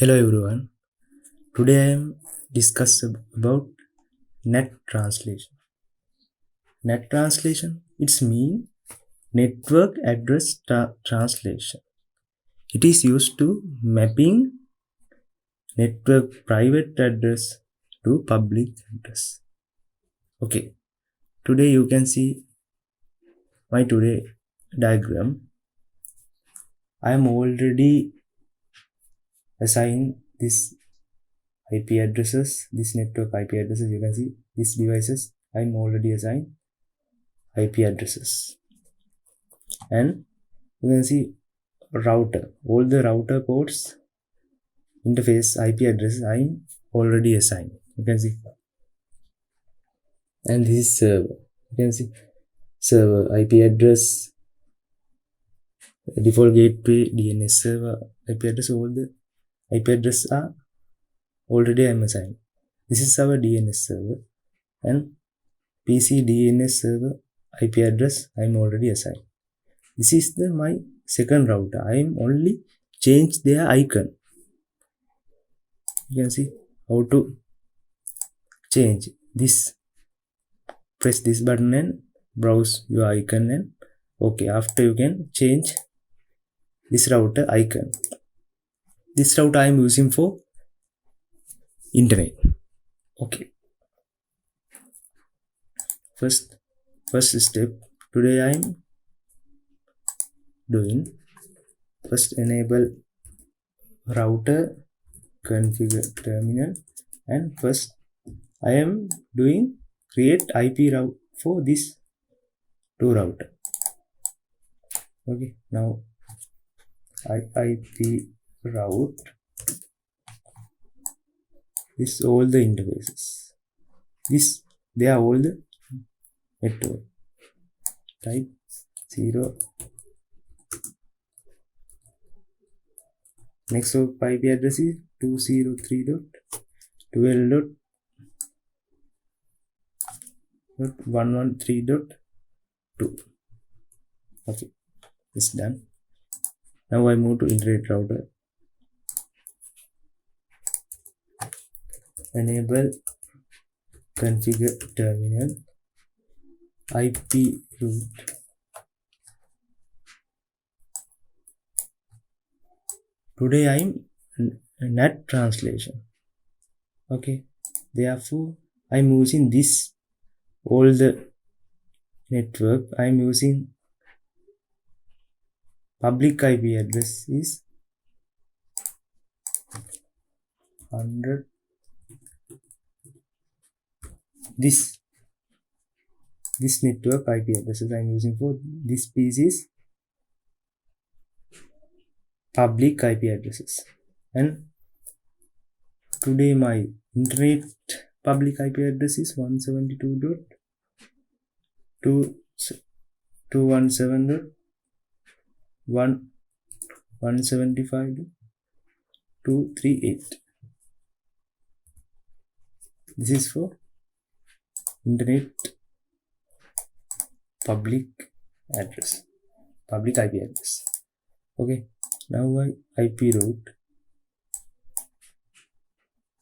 Hello everyone. Today I am discussing about NAT translation. NAT translation, it's mean network address translation. It is used to mapping network private address to public address. Okay. Today you can see my today diagram. I am already assigned this IP addresses, this network IP addresses. You can see these devices. I'm already assigned IP addresses, and you can see router. All the router ports interface IP addresses I'm already assigned. You can see, and this is server. You can see server IP address, default gateway, DNS server IP address. All the IP addresses are already I'm assigned. This is our DNS server, and PC DNS server IP address I'm already assigned. This is my second router. I am only change their icon. You can see how to change this. Press this button and browse your icon, and okay, after you can change this router icon. This router I am using for internet. Okay. First step today I am doing, first enable router configure terminal, and first I am doing create IP route for this two router. Okay, now IP route, this all the interfaces, this they are all the network. Type 0. Next of IP address is 203.12.113.2. Okay, it's done. Now I move to internet router. Enable configure terminal IP route. Today I am NAT translation. Okay, therefore I am using this all the network. I am using public IP address is 100. This network IP addresses I am using for this piece is public IP addresses, and today my internet public IP address is 172.217.175.238. This is for internet public address, public IP address. Okay, now my IP route,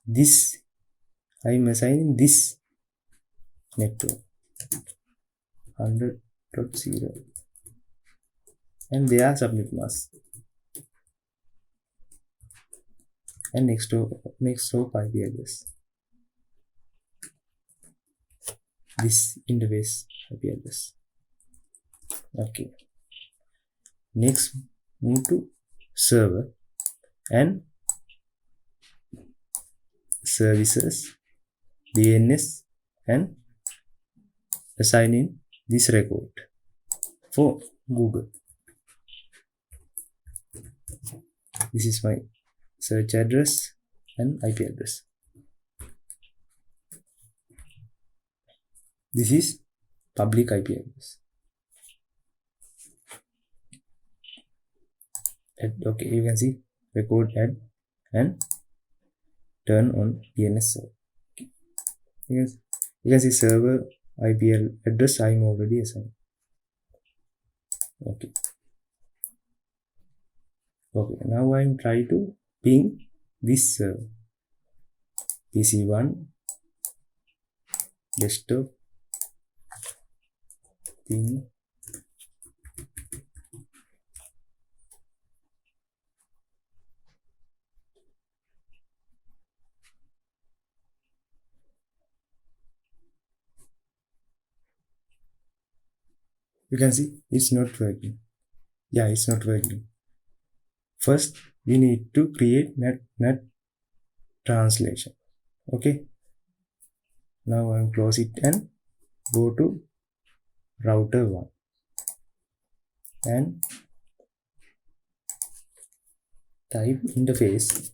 this I am assigning this network 100.0, and they are subnet mask, and next of IP address, this interface IP address. Okay, next move to server and services, DNS, and assigning this record for Google. This is my search address and IP address. This is public IP address. Okay, you can see record add and turn on DNS server. You can see server IP address I am already assigned. Okay, now I am trying to ping this server. PC1 desktop ping you can see it's not working. Yeah, it's not working. First we need to create NAT translation. Okay, now I'll close it and go to router 1 and type interface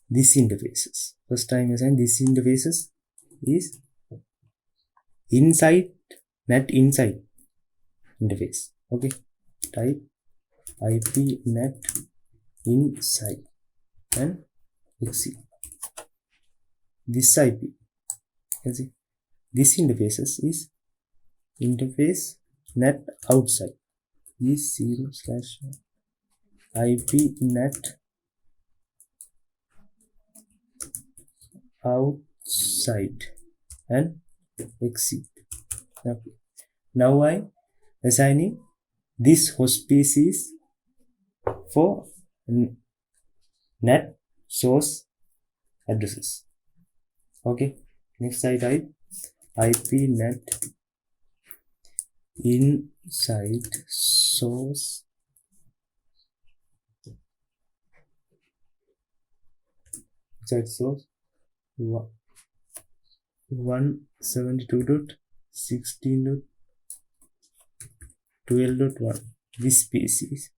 this interfaces. First time assign this interfaces is inside NAT inside interface. Okay, type IP NAT inside and exit this IP. You can see this interfaces is interface NAT outside. This 0/IP NAT outside and exit. Okay. Now I assigning this host species for NAT source addresses. Okay. Next I type IP NAT inside source source 172.16.12.1 this species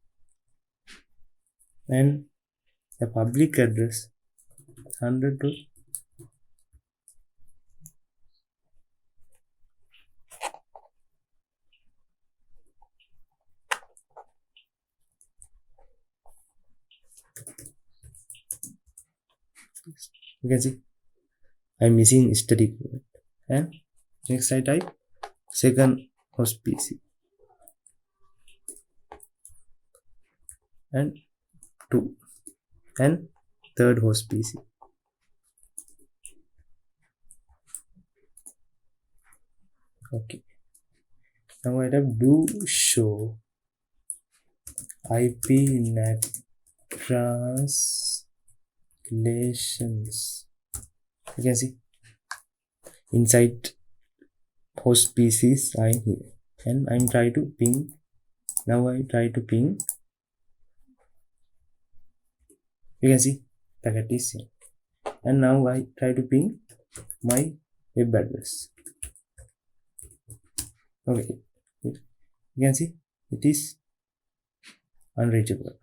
and the public address 100. You can see I'm missing static word. And next I type second host PC and 2 and third host PC. Okay, now I type do show IP NAT translations. You can see inside host PCs I'm here and I'm trying to ping. Now I try to ping. You can see packet is here. And now I try to ping my web address. Okay, you can see it is unreachable.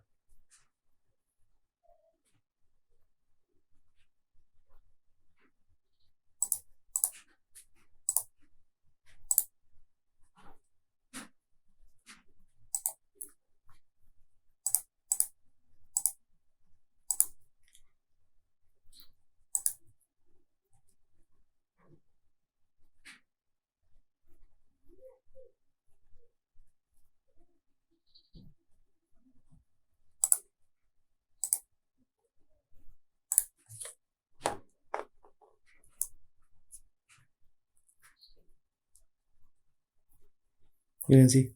You can see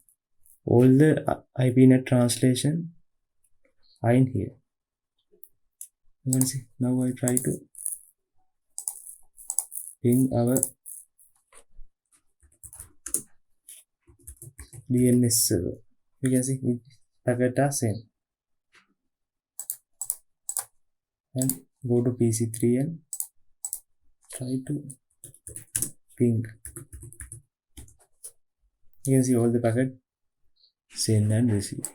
all the IPNet translation are in here. You can see now I try to ping our DNS server. You can see it packet are same and go to PC3 and try to ping. You can see all the packet send and receive.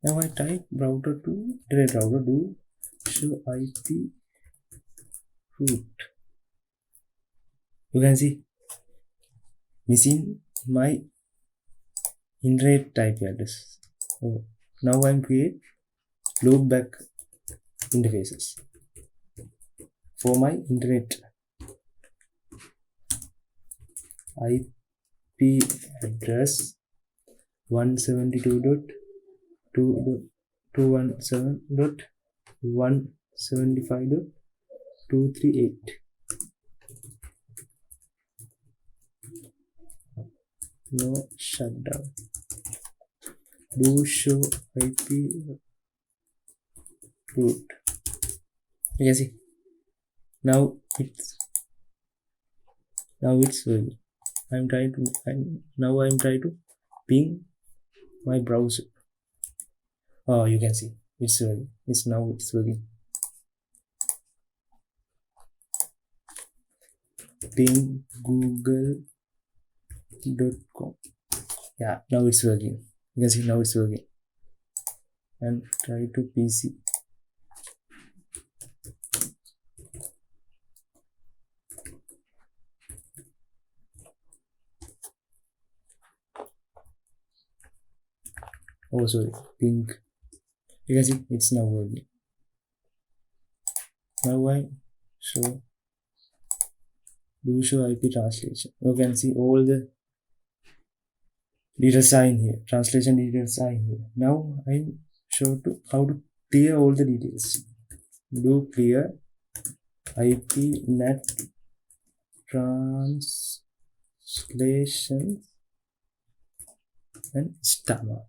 Now I type router to direct router do show IP root. You can see missing my indirect IP address. Oh, now I'm create loopback interfaces for my internet. IP address 172.217.175.238. No shutdown. Do show IP root. You can see now it's working. I'm trying to ping my browser. Oh, you can see it's working. It's working. Ping google.com. Yeah, now it's working. You can see now it's working. And try to PC. Oh, sorry, ping. You can see it's now working. Now I show IP translation. You can see all the details are in here. Translation details are in here. Now I show how to clear all the details. Do clear IP NAT translation and star mark.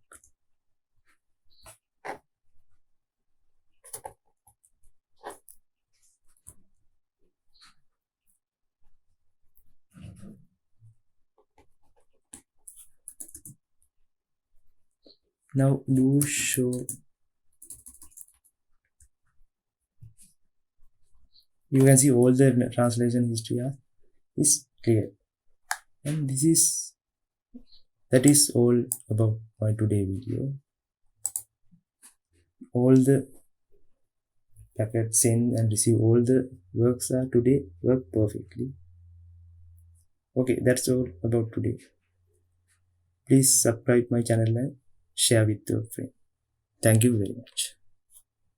Now do show. You can see all the translation history is clear. And that is all about my today video. All the packet send and receive, all the works are today work perfectly. Okay, that's all about today. Please subscribe my channel and share with your friend. Thank you very much.